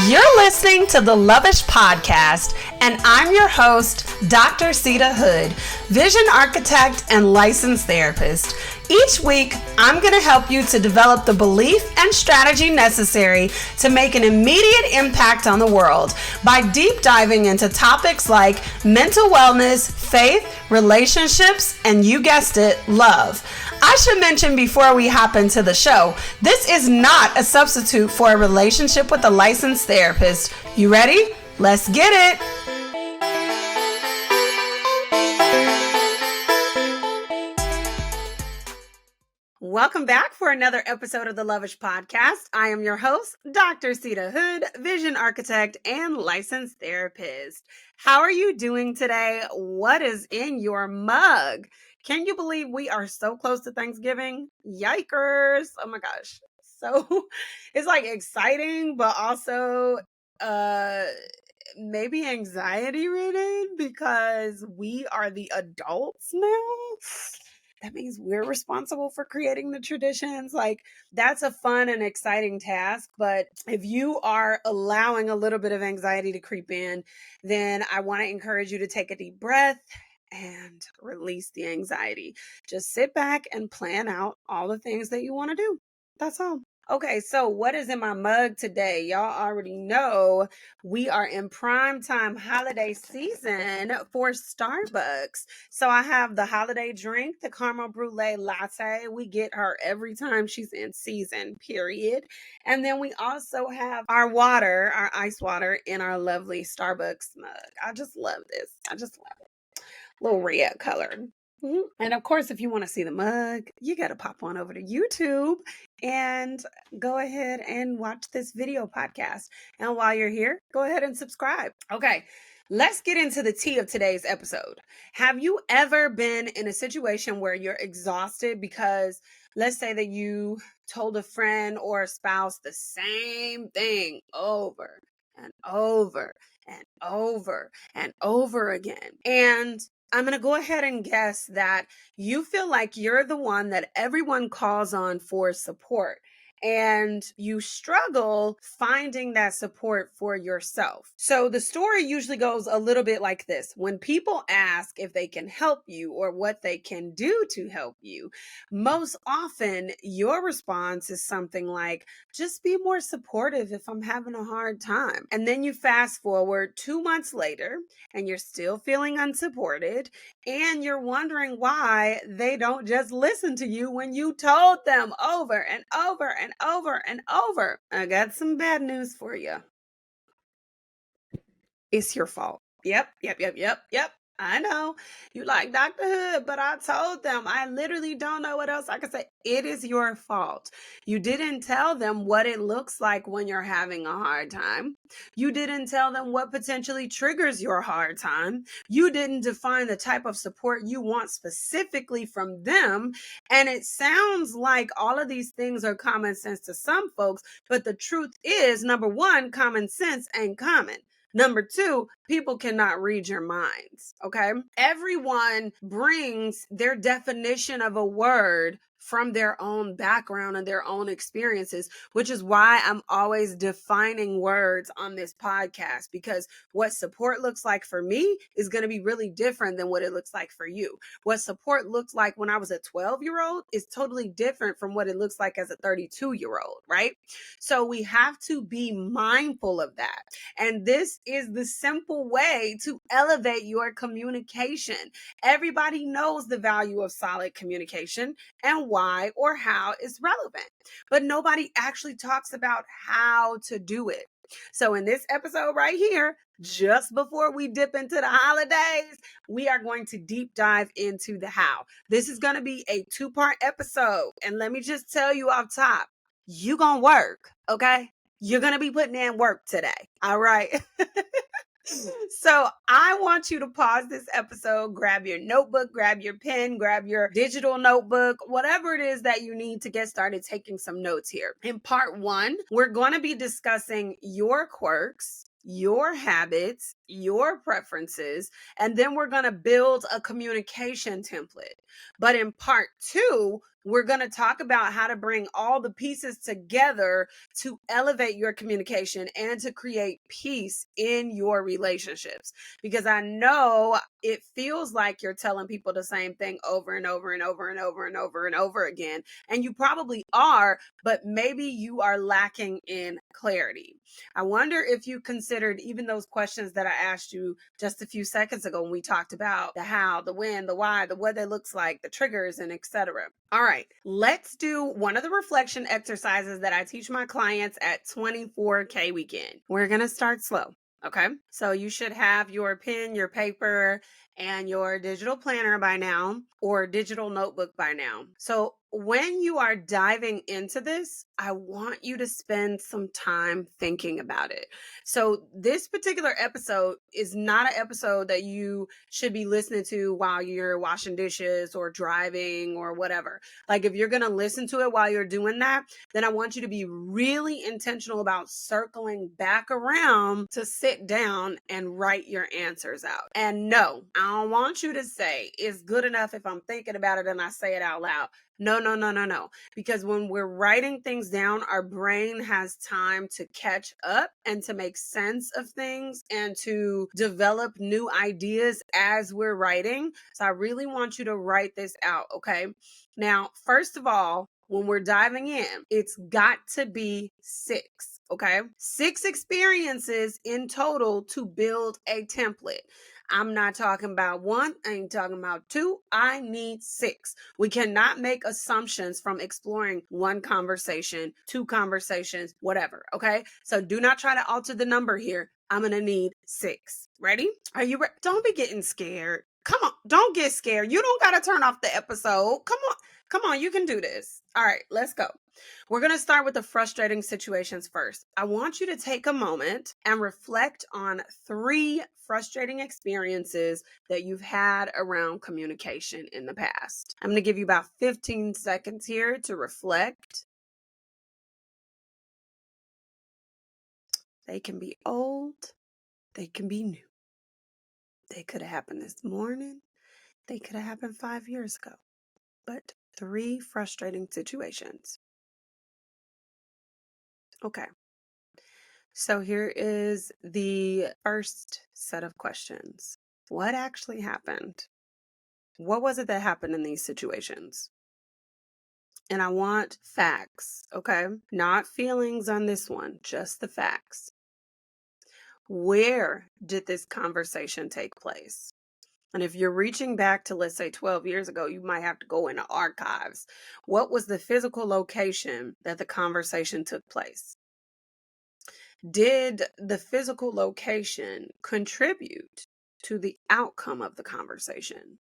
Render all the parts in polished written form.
You're listening to the Lovish Podcast, and I'm your host, Dr. Sita Hood, vision architect and licensed therapist. Each week, I'm going to help you to develop the belief and strategy necessary to make an immediate impact on the world by deep diving into topics like mental wellness, faith, relationships, and you guessed it, love. I should mention before we hop into the show, this is not a substitute for a relationship with a licensed therapist. You ready? Let's get it. Welcome back for another episode of the Lovish Podcast. I am your host, Dr. Sita Hood, vision architect and licensed therapist. How are you doing today? What is in your mug? Can you believe we are so close to Thanksgiving? Yikers. Oh my gosh. So it's like exciting, but also maybe anxiety ridden because we are the adults now. That means we're responsible for creating the traditions. Like, that's a fun and exciting task. But if you are allowing a little bit of anxiety to creep in, then I want to encourage you to take a deep breath and release the anxiety. Just sit back and plan out all the things that you want to do. That's all. Okay, so what is in my mug today? Y'all already know we are in prime time holiday season for Starbucks. So I have the holiday drink, the caramel brulee latte. We get her every time she's in season, period. And then we also have our water, our ice water in our lovely Starbucks mug. I just love this. I just love it. Little red colored. And of course, if you want to see the mug, you got to pop on over to YouTube and go ahead and watch this video podcast. And while you're here, go ahead and subscribe. Okay, let's get into the tea of today's episode. Have you ever been in a situation where you're exhausted because, let's say that you told a friend or a spouse the same thing over and over and over and over again? And I'm going to go ahead and guess that you feel like you're the one that everyone calls on for support, and you struggle finding that support for yourself. So the story usually goes a little bit like this. When people ask if they can help you or what they can do to help you, most often your response is something like, just be more supportive if I'm having a hard time. And then you fast forward 2 months later and you're still feeling unsupported, and you're wondering why they don't just listen to you when you told them over and over and over and over. I got some bad news for you. It's your fault. Yep. I know. You like Dr. Hood, but I told them. I literally don't know what else I can say. It is your fault. You didn't tell them what it looks like when you're having a hard time. You didn't tell them what potentially triggers your hard time. You didn't define the type of support you want specifically from them. And it sounds like all of these things are common sense to some folks, but the truth is, number one, common sense ain't common. Number two, people cannot read your minds, okay? Everyone brings their definition of a word from their own background and their own experiences, which is why I'm always defining words on this podcast, because what support looks like for me is going to be really different than what it looks like for you. What support looked like when I was a 12-year-old is totally different from what it looks like as a 32-year-old, right? So we have to be mindful of that. And this is the simple way to elevate your communication. Everybody knows the value of solid communication and why or how is relevant, but nobody actually talks about how to do it. So in this episode right here, just before we dip into the holidays, we are going to deep dive into the how. This is going to be a 2-part episode. And let me just tell you off top, you're going to work, okay? You're going to be putting in work today. All right. So I want you to pause this episode, grab your notebook, grab your pen, grab your digital notebook, whatever it is that you need to get started taking some notes here. In part 1, we're going to be discussing your quirks, your habits, your preferences, and then we're going to build a communication template. But in part two, we're going to talk about how to bring all the pieces together to elevate your communication and to create peace in your relationships. Because I know it feels like you're telling people the same thing over and over and over and over and over and over again. And you probably are, but maybe you are lacking in clarity. I wonder if you considered even those questions that I asked you just a few seconds ago when we talked about the how, the when, the why, the what it looks like, the triggers, and etc. All right, let's do one of the reflection exercises that I teach my clients at 24K Weekend. We're going to start slow. Okay, so you should have your pen, your paper, and your digital planner by now, or digital notebook by now. So when you are diving into this, I want you to spend some time thinking about it. So this particular episode is not an episode that you should be listening to while you're washing dishes or driving or whatever. Like if you're going to listen to it while you're doing that, then I want you to be really intentional about circling back around to sit down and write your answers out. And no, I don't want you to say it's good enough if I'm thinking about it and I say it out loud. No. Because when we're writing things down, our brain has time to catch up and to make sense of things and to develop new ideas as we're writing. So I really want you to write this out, okay? Now, first of all, when we're diving in, it's got to be 6, okay? 6 experiences in total to build a template. I'm not talking about 1, I ain't talking about 2, I need 6. We cannot make assumptions from exploring 1 conversation, 2 conversations, whatever, okay? So do not try to alter the number here. I'm gonna need 6. Ready? Are you ready? Don't be getting scared. Come on, don't get scared. You don't gotta turn off the episode. Come on, you can do this. All right, let's go. We're going to start with the frustrating situations first. I want you to take a moment and reflect on 3 frustrating experiences that you've had around communication in the past. I'm going to give you about 15 seconds here to reflect. They can be old, they can be new. They could have happened this morning, they could have happened 5 years ago. But 3 frustrating situations. Okay. So here is the first set of questions. What actually happened? What was it that happened in these situations? And I want facts, okay? Not feelings on this one, just the facts. Where did this conversation take place? And if you're reaching back to, let's say, 12 years ago, you might have to go into archives. What was the physical location that the conversation took place? Did the physical location contribute to the outcome of the conversation?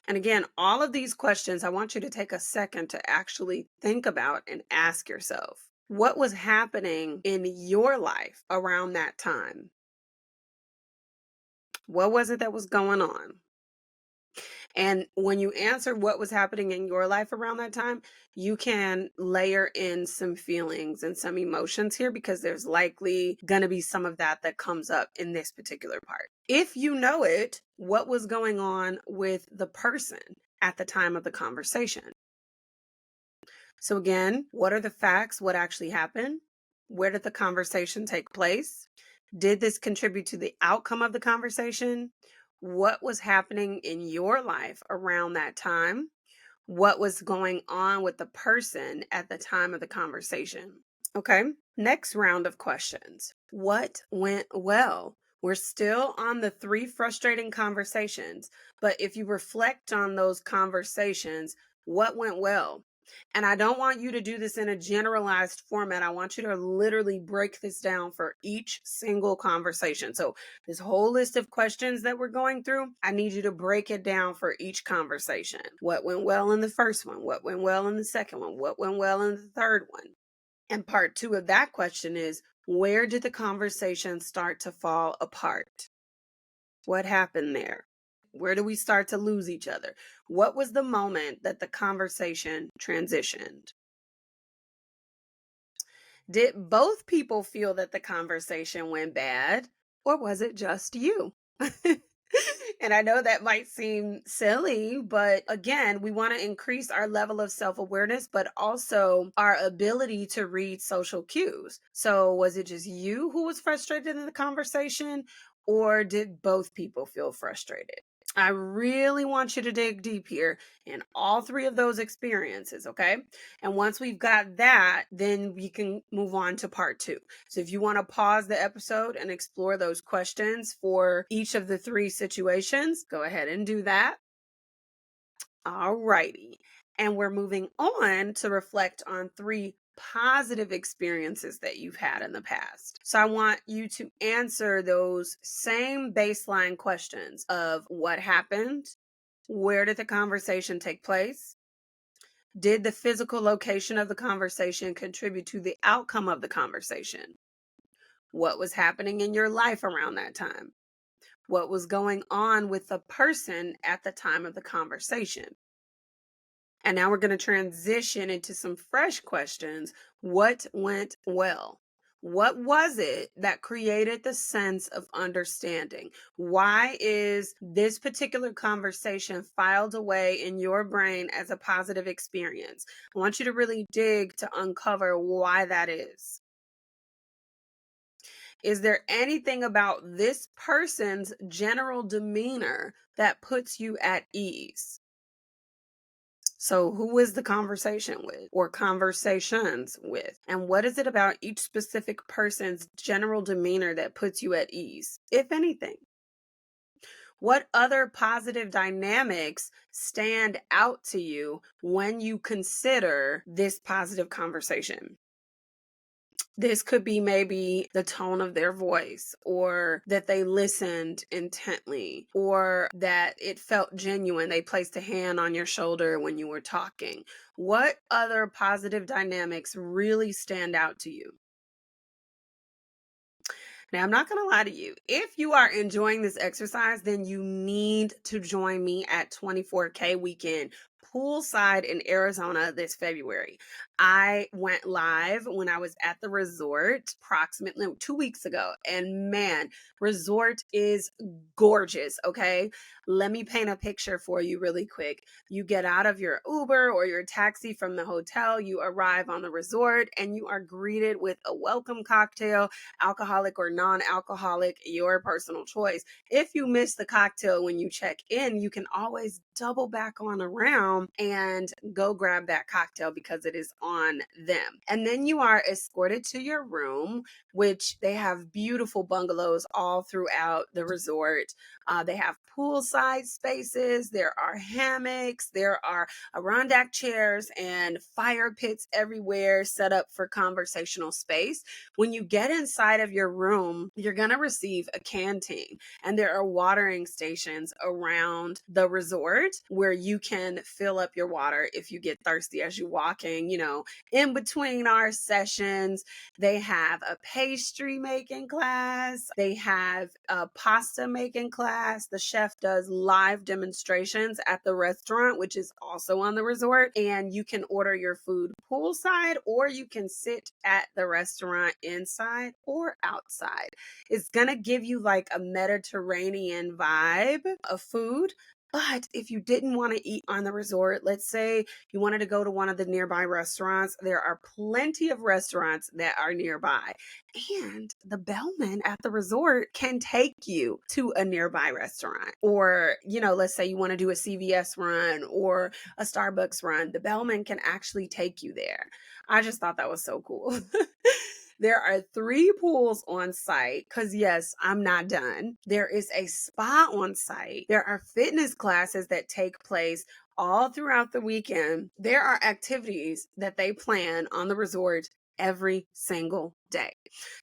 And again, all of these questions, I want you to take a second to actually think about and ask yourself, what was happening in your life around that time? What was it that was going on? And when you answer what was happening in your life around that time, you can layer in some feelings and some emotions here because there's likely going to be some of that that comes up in this particular part. If you know it, what was going on with the person at the time of the conversation? So again, what are the facts? What actually happened? Where did the conversation take place? Did this contribute to the outcome of the conversation? What was happening in your life around that time? What was going on with the person at the time of the conversation? Okay, next round of questions. What went well? We're still on the 3 frustrating conversations, but if you reflect on those conversations, what went well? And I don't want you to do this in a generalized format. I want you to literally break this down for each single conversation. So, this whole list of questions that we're going through, I need you to break it down for each conversation. What went well in the first one? What went well in the second one? What went well in the third one? And part 2 of that question is, where did the conversation start to fall apart? What happened there? Where do we start to lose each other? What was the moment that the conversation transitioned? Did both people feel that the conversation went bad, or was it just you? And I know that might seem silly, but again, we want to increase our level of self awareness, but also our ability to read social cues. So, was it just you who was frustrated in the conversation, or did both people feel frustrated? I really want you to dig deep here in all three of those experiences, okay? And once we've got that, then we can move on to part two. So if you want to pause the episode and explore those questions for each of the three situations, go ahead and do that. All righty. And we're moving on to reflect on three positive experiences that you've had in the past. So I want you to answer those same baseline questions of what happened, where did the conversation take place, did the physical location of the conversation contribute to the outcome of the conversation? What was happening in your life around that time? What was going on with the person at the time of the conversation? And now we're going to transition into some fresh questions. What went well? What was it that created the sense of understanding? Why is this particular conversation filed away in your brain as a positive experience? I want you to really dig to uncover why that is. Is there anything about this person's general demeanor that puts you at ease? So, who is the conversation with or conversations with? And what is it about each specific person's general demeanor that puts you at ease, if anything? What other positive dynamics stand out to you when you consider this positive conversation? This could be maybe the tone of their voice, or that they listened intently, or that it felt genuine. They placed a hand on your shoulder when you were talking. What other positive dynamics really stand out to you? Now, I'm not going to lie to you. If you are enjoying this exercise, then you need to join me at 24K weekend poolside in Arizona this February. I went live when I was at the resort approximately 2 weeks ago. And man, resort is gorgeous. Okay. Let me paint a picture for you really quick. You get out of your Uber or your taxi from the hotel, you arrive on the resort, and you are greeted with a welcome cocktail, alcoholic or non-alcoholic, your personal choice. If you miss the cocktail when you check in, you can always double back on around and go grab that cocktail because it is on them. And then you are escorted to your room, which they have beautiful bungalows all throughout the resort. They have poolside spaces, there are hammocks, there are Arondack chairs and fire pits everywhere set up for conversational space. When you get inside of your room, you're going to receive a canteen, and there are watering stations around the resort where you can fill up your water if you get thirsty as you're walking. In between our sessions, they have a pastry making class, they have a pasta making class. The chef does live demonstrations at the restaurant, which is also on the resort, and you can order your food poolside, or you can sit at the restaurant inside or outside. It's gonna give you like a Mediterranean vibe of food. But if you didn't want to eat on the resort, let's say you wanted to go to one of the nearby restaurants, there are plenty of restaurants that are nearby. And the bellman at the resort can take you to a nearby restaurant. Or, let's say you want to do a CVS run or a Starbucks run, the bellman can actually take you there. I just thought that was so cool. There are 3 pools on site because, yes, I'm not done. There is a spa on site. There are fitness classes that take place all throughout the weekend. There are activities that they plan on the resort every single day.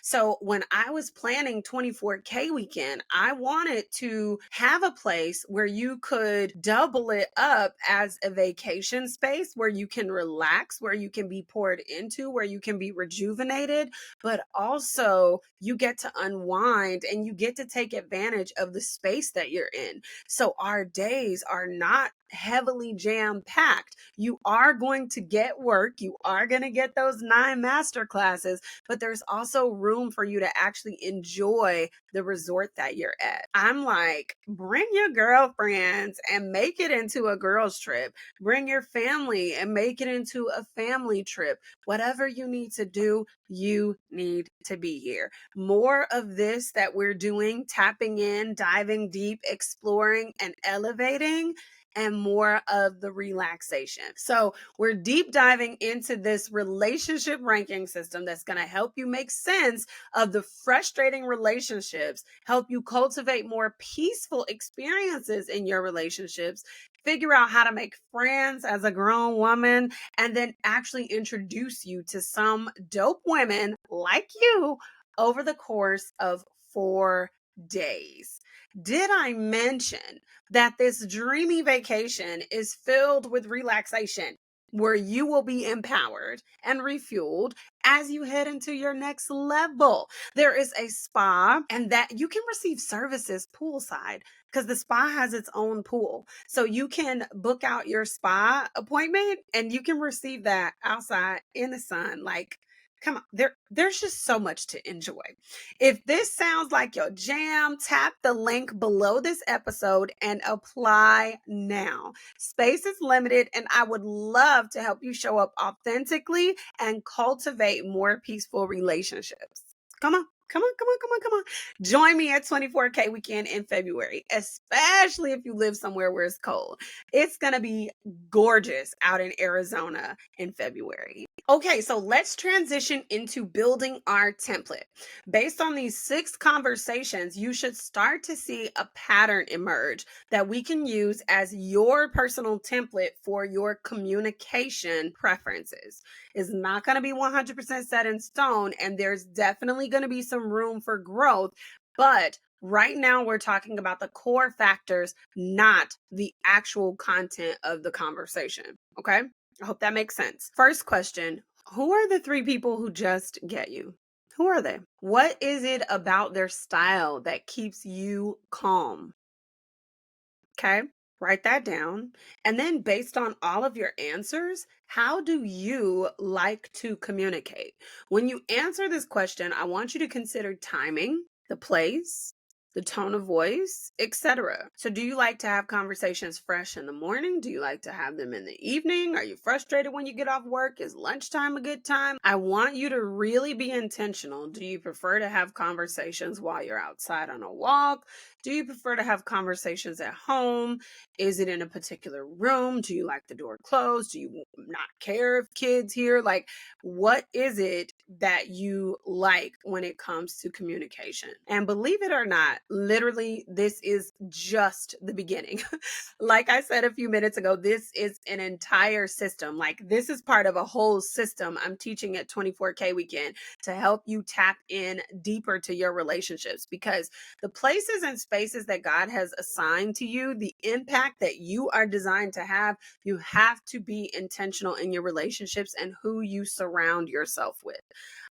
So when I was planning 24K weekend, I wanted to have a place where you could double it up as a vacation space where you can relax, where you can be poured into, where you can be rejuvenated, but also you get to unwind and you get to take advantage of the space that you're in. So our days are not heavily jam-packed. You are going to get work. You are going to get those 9 master classes, but there's also room for you to actually enjoy the resort that you're at. I'm like, bring your girlfriends and make it into a girls trip. Bring your family and make it into a family trip. Whatever you need to do, you need to be here. More of this that we're doing, tapping in, diving deep, exploring, and elevating, and more of the relaxation. So we're deep diving into this relationship ranking system that's going to help you make sense of the frustrating relationships, help you cultivate more peaceful experiences in your relationships, figure out how to make friends as a grown woman, and then actually introduce you to some dope women like you over the course of 4 days. Did I mention that this dreamy vacation is filled with relaxation, where you will be empowered and refueled as you head into your next level? There is a spa, and that you can receive services poolside because the spa has its own pool. So you can book out your spa appointment and you can receive that outside in the sun. Like, come on, there's just so much to enjoy. If this sounds like your jam, tap the link below this episode and apply now. Space is limited, and I would love to help you show up authentically and cultivate more peaceful relationships. Come on. Come on, come on, come on, come on. Join me at 24K weekend in February, especially if you live somewhere where it's cold. It's going to be gorgeous out in Arizona in February. Okay, so let's transition into building our template. Based on these 6 conversations, you should start to see a pattern emerge that we can use as your personal template for your communication preferences. It's not going to be 100% set in stone, and there's definitely going to be some room for growth. But right now, we're talking about the core factors, not the actual content of the conversation. Okay? I hope that makes sense. First question: who are the 3 people who just get you? Who are they? What is it about their style that keeps you calm? Okay, write that down. And then, based on all of your answers, how do you like to communicate? When you answer this question, I want you to consider timing, the place, the tone of voice, etc. So, do you like to have conversations fresh in the morning? Do you like to have them in the evening? Are you frustrated when you get off work? Is lunchtime a good time? I want you to really be intentional. Do you prefer to have conversations while you're outside on a walk? Do you prefer to have conversations at home? Is it in a particular room? Do you like the door closed? Do you not care if kids hear? Like, what is it that you like when it comes to communication? And believe it or not, literally, this is just the beginning. Like I said a few minutes ago, this is an entire system. Like, this is part of a whole system I'm teaching at 24K weekend to help you tap in deeper to your relationships, because the places and spaces that God has assigned to you, the impact that you are designed to have, you have to be intentional in your relationships and who you surround yourself with.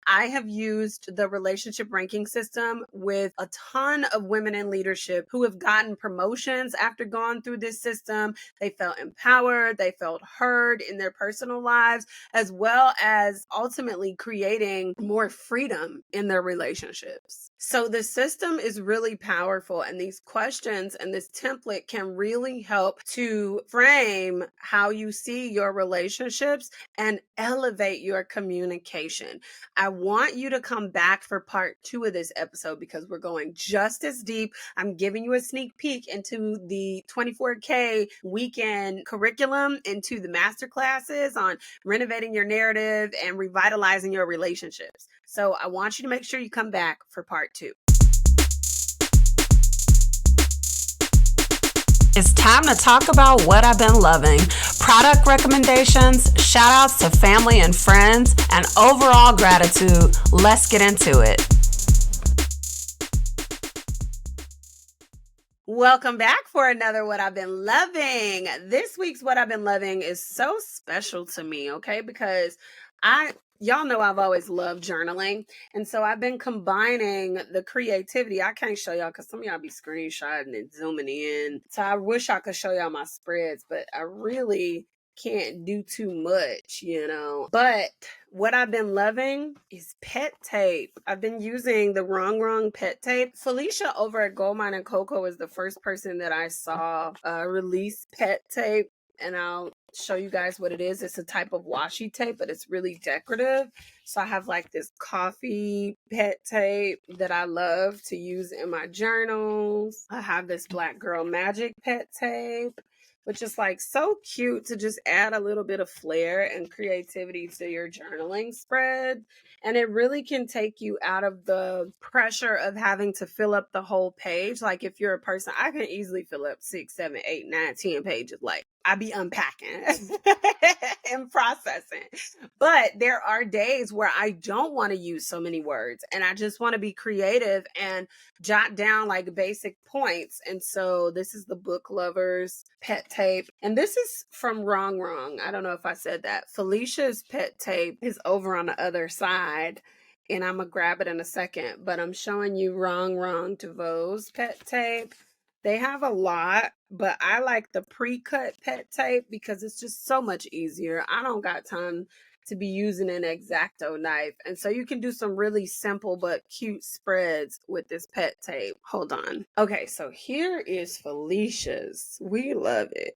I have used the relationship ranking system with a ton of women in leadership who have gotten promotions after going through this system. They felt empowered, they felt heard in their personal lives, as well as ultimately creating more freedom in their relationships. So the system is really powerful, and these questions and this template can really help to frame how you see your relationships and elevate your communication. I want you to come back for part 2 of this episode because we're going just as deep. I'm giving you a sneak peek into the 24K weekend curriculum, into the master classes on renovating your narrative and revitalizing your relationships. So I want you to make sure you come back for part 2. It's time to talk about what I've been loving. Product recommendations, shout outs to family and friends, and overall gratitude. Let's get into it. Welcome back for another What I've Been Loving. This week's What I've Been Loving is so special to me, okay? Because y'all know I've always loved journaling. And so I've been combining the creativity. I can't show y'all because some of y'all be screenshotting and zooming in. So I wish I could show y'all my spreads, but I really can't do too much, you know. But what I've been loving is pet tape. I've been using the wrong pet tape. Felicia over at Goldmine and Cocoa is the first person that I saw release pet tape. And I'll show you guys what it is. It's a type of washi tape, but it's really decorative. So I have like this coffee pet tape that I love to use in my journals. I have this Black Girl Magic pet tape, which is like so cute to just add a little bit of flair and creativity to your journaling spread. And it really can take you out of the pressure of having to fill up the whole page. Like if you're a person, I can easily fill up 6, 7, 8, 9, 10 pages. Like I be unpacking and processing. But there are days where I don't want to use so many words and I just want to be creative and jot down like basic points. And so this is the Book Lovers pet tape. And this is from Wrong. I don't know if I said that. Felicia's pet tape is over on the other side. And I'm going to grab it in a second. But I'm showing you Wrong DeVoe's pet tape. They have a lot, but I like the pre-cut pet tape because it's just so much easier. I don't got time to be using an X-Acto knife. And so you can do some really simple but cute spreads with this pet tape. Hold on. Okay, so here is Felicia's. We love it.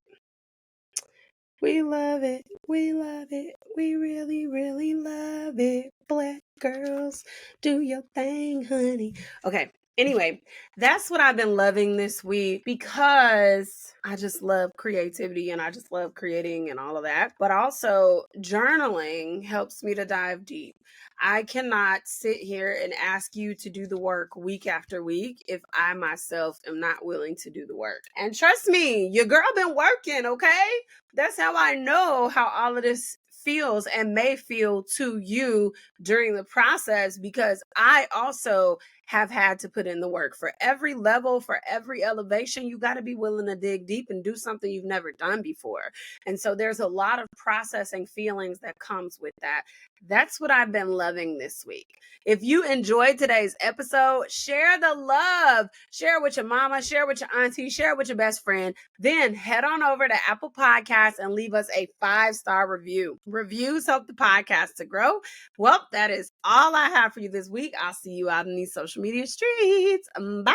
We love it. We love it. We really, really love it. Black girls, do your thing, honey. Okay. Anyway, that's what I've been loving this week because I just love creativity and I just love creating and all of that. But also, journaling helps me to dive deep. I cannot sit here and ask you to do the work week after week if I myself am not willing to do the work. And trust me, your girl been working, okay? That's how I know how all of this feels and may feel to you during the process, because I also have had to put in the work. For every level, for every elevation, you got to be willing to dig deep and do something you've never done before. And so there's a lot of processing feelings that comes with that. That's what I've been loving this week. If you enjoyed today's episode, share the love. Share it with your mama, share it with your auntie, share it with your best friend. Then head on over to Apple Podcasts and leave us a 5-star review. Reviews help the podcast to grow. Well, that is all I have for you this week. I'll see you out in these social media streets. Bye.